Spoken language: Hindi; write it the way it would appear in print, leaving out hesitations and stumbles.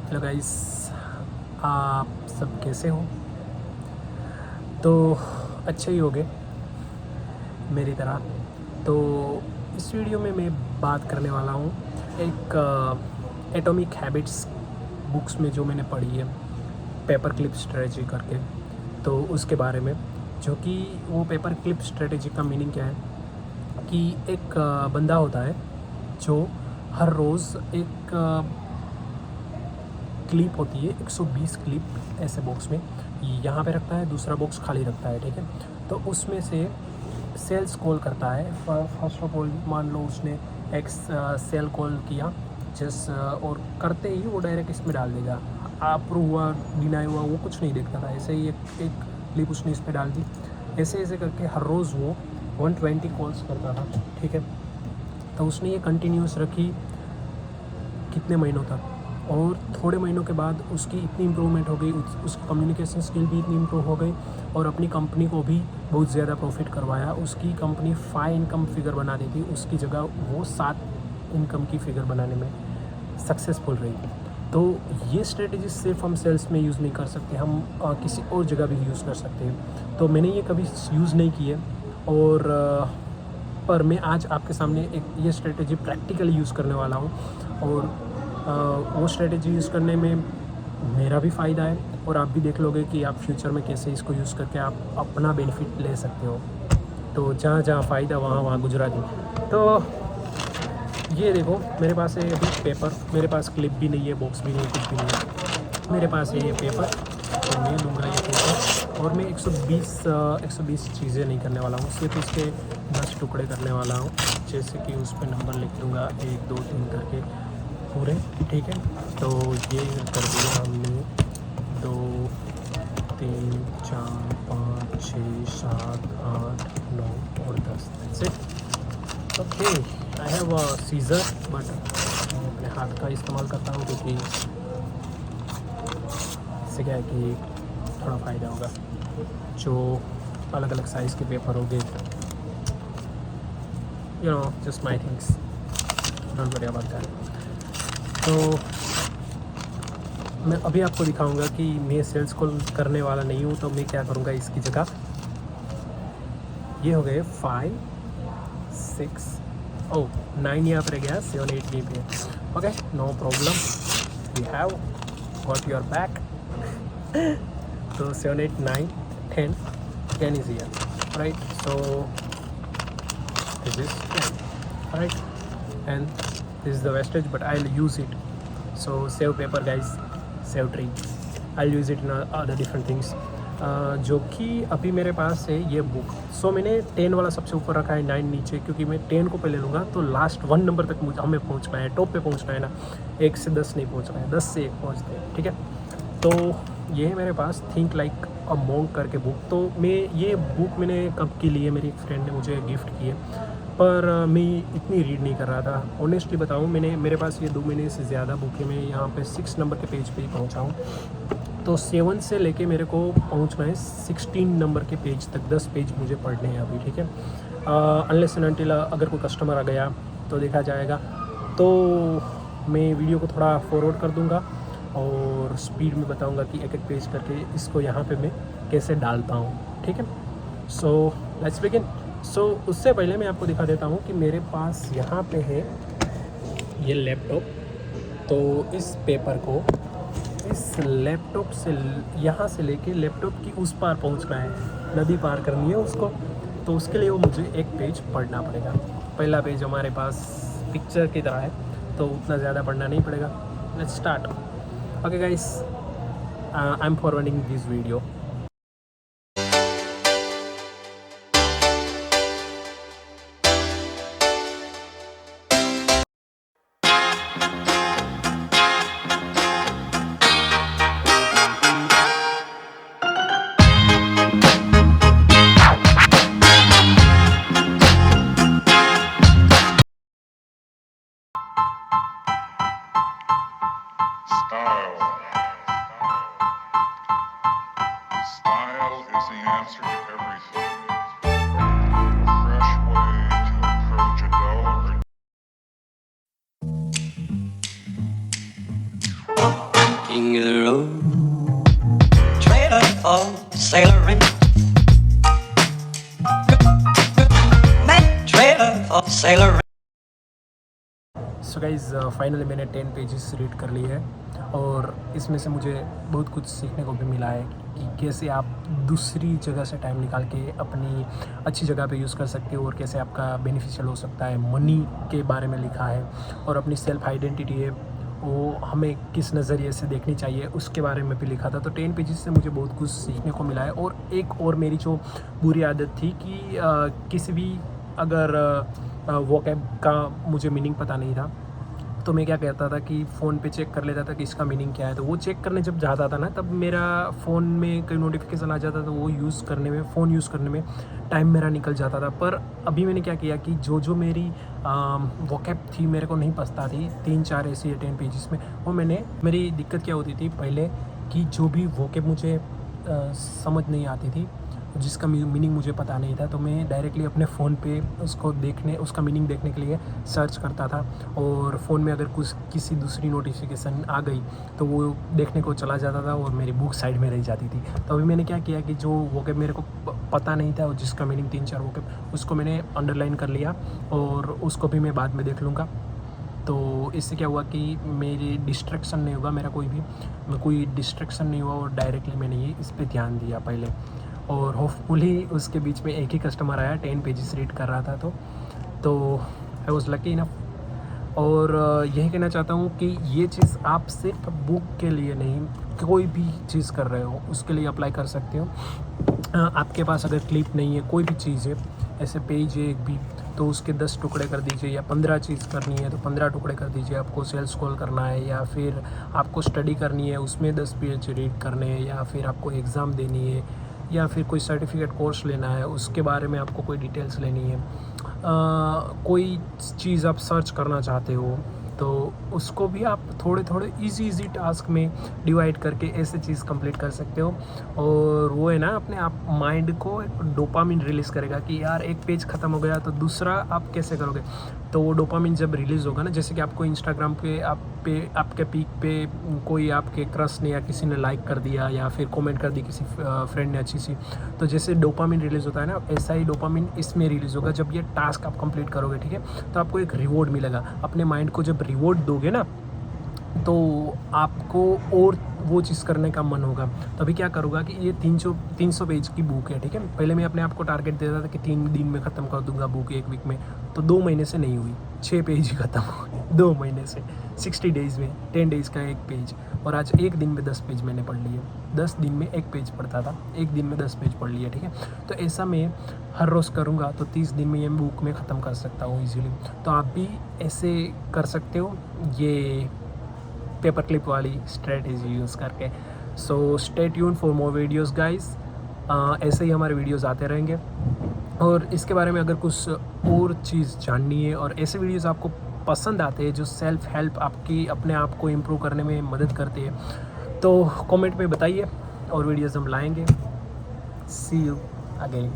हेलो गाइस, आप सब कैसे हो? तो अच्छे ही होंगे मेरी तरह। तो इस वीडियो में मैं बात करने वाला हूँ एक एटॉमिक हैबिट्स बुक्स में जो मैंने पढ़ी है, पेपर क्लिप स्ट्रेटजी करके, तो उसके बारे में। जो कि वो पेपर क्लिप स्ट्रेटजी का मीनिंग क्या है कि एक बंदा होता है जो हर रोज़ एक क्लिप होती है, 120 क्लिप ऐसे बॉक्स में यहाँ पे रखता है, दूसरा बॉक्स खाली रखता है, ठीक है। तो उसमें से सेल्स कॉल करता है। फर्स्ट ऑफ ऑल मान लो उसने एक सेल कॉल किया और करते ही वो डायरेक्ट इसमें डाल देगा, अप्रूव हुआ डिनाई हुआ वो कुछ नहीं देखता था। ऐसे ही एक क्लिप उसने इस पर डाल दी। ऐसे ऐसे करके हर रोज़ वो 120 कॉल्स करता था, ठीक है। तो उसने ये कंटिन्यूस रखी कितने महीनों तक, और थोड़े महीनों के बाद उसकी इतनी इम्प्रूवमेंट हो गई, उसकी कम्युनिकेशन स्किल भी इतनी इम्प्रूव हो गई और अपनी कंपनी को भी बहुत ज़्यादा प्रॉफिट करवाया। उसकी कंपनी 5 इनकम फिगर बना दी थी, उसकी जगह वो 7 इनकम की फिगर बनाने में सक्सेसफुल रही। तो ये स्ट्रेटजी सिर्फ हम सेल्स में यूज़ नहीं कर सकते, हम किसी और जगह भी यूज़ कर सकते हैं। तो मैंने ये कभी यूज़ नहीं की है, और पर मैं आज आपके सामने एक ये स्ट्रेटजी प्रैक्टिकली यूज़ करने वाला हूँ। और वो स्ट्रेटजी यूज़ करने में मेरा भी फ़ायदा है, और आप भी देख लोगे कि आप फ्यूचर में कैसे इसको यूज़ करके आप अपना बेनिफिट ले सकते हो। तो जहाँ जहाँ फ़ायदा वहाँ वहाँ गुजराती। तो ये देखो, मेरे पास है अभी पेपर, मेरे पास क्लिप भी नहीं है, बॉक्स भी नहीं है, कुछ भी नहीं है। मेरे पास है ये पेपर, तो मैं लूँगा ये पेपर, और मैं 120 चीज़ें नहीं करने वाला हूँ, सिर्फ इसके 10 टुकड़े करने वाला हूँ। जैसे कि उस पर नंबर लिख दूँगा 1 2 3 करके पूरे, ठीक है। तो ये कर दिया हमने 2 3 4 5 6 7 8 9 और 10। That's it. Okay, I have a seizure, but मैं अपने हाथ का इस्तेमाल करता हूँ क्योंकि इससे क्या है कि थोड़ा फ़ायदा होगा। जो अलग अलग साइज़ के पेपर हो गए, you know, just my things, don't worry about that. तो मैं अभी आपको दिखाऊंगा कि मैं सेल्स कॉल करने वाला नहीं हूँ, तो मैं क्या करूँगा इसकी जगह। ये हो गए 5 6 9 यहाँ पर गया, 7 8 ये पे। Okay, no problem, we have got your back. तो 7 8 9 10 is here, right? So this is 10, right? And this is the wastage, but I will use it. So save paper guys, save tree. I'll use it in other different things. जो कि अभी मेरे पास है ये बुक। सो मैंने 10 वाला सबसे ऊपर रखा है, 9 नीचे, क्योंकि मैं 10 को पहले लूँगा तो लास्ट 1 नंबर तक मुझे हमें पहुँचना है, टॉप पे पहुँचना है ना, 1 से 10 नहीं पहुँचना है, 10 से 1 पहुँचते हैं, ठीक है। तो ये है मेरे पास थिंक लाइक अ मॉन्क करके बुक। तो मैं ये बुक मैंने कब की ली है, मेरी एक फ्रेंड ने मुझे गिफ्ट की है, पर मैं इतनी रीड नहीं कर रहा था। ऑनेस्टली बताऊँ, मेरे पास ये 2 महीने से ज़्यादा बुक है। मैं यहाँ पे 6 नंबर के पेज पे ही पहुँचा हूँ। तो 7 से लेके मेरे को पहुँचना है 16 नंबर के पेज तक, 10 पेज मुझे पढ़ने हैं अभी, ठीक है। अनलेस एंड अनटिल अगर कोई कस्टमर आ गया तो देखा जाएगा। तो मैं वीडियो को थोड़ा फॉरवर्ड कर दूँगा और स्पीड में बताऊँगा कि एक एक पेज करके इसको यहाँ पे मैं कैसे डालता हूँ, ठीक है। So let's begin. सो उससे पहले मैं आपको दिखा देता हूँ कि मेरे पास यहाँ पे है ये लैपटॉप। तो इस पेपर को इस लैपटॉप से यहाँ से लेके लैपटॉप की उस पार पहुँचना है, नदी पार करनी है उसको। तो उसके लिए वो मुझे एक पेज पढ़ना पड़ेगा। पहला पेज हमारे पास पिक्चर की तरह है, तो उतना ज़्यादा पढ़ना नहीं पड़ेगा। Let's start. Okay guys, I am forwarding this video. Style. Style is the answer to everything. A fresh way to approach a dull or King of the road, trailer for sailoring, trailer for sailoring. So guys finally मैंने 10 पेजेस रीड कर लिए हैं और इसमें से मुझे बहुत कुछ सीखने को भी मिला है कि कैसे आप दूसरी जगह से टाइम निकाल के अपनी अच्छी जगह पे यूज़ कर सकते हो और कैसे आपका बेनिफिशियल हो सकता है। मनी के बारे में लिखा है और अपनी सेल्फ आइडेंटिटी है वो हमें किस नज़रिए से देखनी चाहिए उसके बारे में भी लिखा था। तो 10 पेजेस से मुझे बहुत कुछ सीखने को मिला है। और एक और मेरी जो बुरी आदत थी कि किसी भी अगर वोकैब का मुझे मीनिंग पता नहीं था तो मैं क्या कहता था कि फ़ोन पे चेक कर लेता था कि इसका मीनिंग क्या है। तो वो चेक करने जब जाता था ना तब मेरा फ़ोन में कोई नोटिफिकेशन आ जाता था, तो वो फ़ोन यूज़ करने में टाइम मेरा निकल जाता था। पर अभी मैंने क्या किया कि जो मेरी वोकैब थी मेरे को नहीं पछता थी 3-4 ऐसी 10 पेजेस में, वो मेरी दिक्कत क्या होती थी पहले कि जो भी वोकैब मुझे समझ नहीं आती थी, जिसका मीनिंग मुझे पता नहीं था, तो मैं डायरेक्टली अपने फ़ोन पे उसका मीनिंग देखने के लिए सर्च करता था। और फ़ोन में अगर किसी दूसरी नोटिफिकेशन आ गई तो वो देखने को चला जाता था और मेरी बुक साइड में रह जाती थी। तो अभी मैंने क्या किया कि जो वोकैब मेरे को पता नहीं था और जिसका मीनिंग 3-4 वोकैब उसको मैंने अंडरलाइन कर लिया और उसको भी मैं बाद में देख लूँगा। तो इससे क्या हुआ कि मेरी डिस्ट्रैक्शन नहीं होगा, कोई डिस्ट्रैक्शन नहीं हुआ और डायरेक्टली मैंने ये इस पे ध्यान दिया पहले। और होपफुली उसके बीच में एक ही कस्टमर आया 10 पेजेस रीड कर रहा था तो आई वॉज़ लकी इनफ। और यही कहना चाहता हूँ कि ये चीज़ आप सिर्फ बुक के लिए नहीं, कोई भी चीज़ कर रहे हो उसके लिए अप्लाई कर सकते हो। आपके पास अगर क्लिप नहीं है, कोई भी चीज़ है, ऐसे पेज है एक भी, तो उसके 10 टुकड़े कर दीजिए, या 15 चीज़ करनी है तो 15 टुकड़े कर दीजिए। आपको सेल्स कॉल करना है या फिर आपको स्टडी करनी है, उसमें 10 पेज रीड करने हैं, या फिर आपको एग्ज़ाम देनी है, या फिर कोई सर्टिफिकेट कोर्स लेना है उसके बारे में आपको कोई डिटेल्स लेनी है, कोई चीज़ आप सर्च करना चाहते हो तो उसको भी आप थोड़े इजी टास्क में डिवाइड करके ऐसे चीज़ कंप्लीट कर सकते हो। और वो है ना, अपने आप माइंड को डोपामिन रिलीज़ करेगा कि यार एक पेज ख़त्म हो गया तो दूसरा आप कैसे करोगे। तो वो डोपामिन जब रिलीज़ होगा ना, जैसे कि आपको इंस्टाग्राम पे आपके पीक पे कोई आपके क्रश ने या किसी ने लाइक कर दिया या फिर कमेंट कर दी किसी फ्रेंड ने अच्छी सी, तो जैसे डोपामिन रिलीज़ होता है ना, ऐसा ही डोपामिन इसमें रिलीज़ होगा जब ये टास्क आप कंप्लीट करोगे, ठीक है। तो आपको एक रिवॉर्ड मिलेगा। अपने माइंड को जब रिवॉर्ड दोगे ना तो आपको और वो चीज़ करने का मन होगा। तो अभी क्या करूँगा कि ये 300 पेज की बुक है, ठीक है। पहले मैं अपने आप को टारगेट देता था कि 3 दिन में ख़त्म कर दूंगा बुक, 1 वीक में, तो 2 महीने से नहीं हुई, 6 पेज ही ख़त्म हुए 2 महीने से। 60 डेज़ में 10 डेज़ का 1 पेज, और आज 1 दिन में 10 पेज मैंने पढ़ लिए। 10 दिन में 1 पेज पढ़ता था, 1 दिन में 10 पेज पढ़ लिया, ठीक है। तो ऐसा मैं हर रोज़ करूँगा तो 30 दिन में ये बुक में ख़त्म कर सकता हूँ ईज़िली। तो आप भी ऐसे कर सकते हो ये पेपर क्लिप वाली स्ट्रेटेजी यूज़ करके। So stay tune for more videos guys. ऐसे ही हमारे वीडियोस आते रहेंगे। और इसके बारे में अगर कुछ और चीज़ जाननी है और ऐसे वीडियोस आपको पसंद आते हैं जो सेल्फ हेल्प आपकी अपने आप को इम्प्रूव करने में मदद करते हैं, तो कमेंट में बताइए और वीडियोस हम लाएंगे। सी यू अगेन।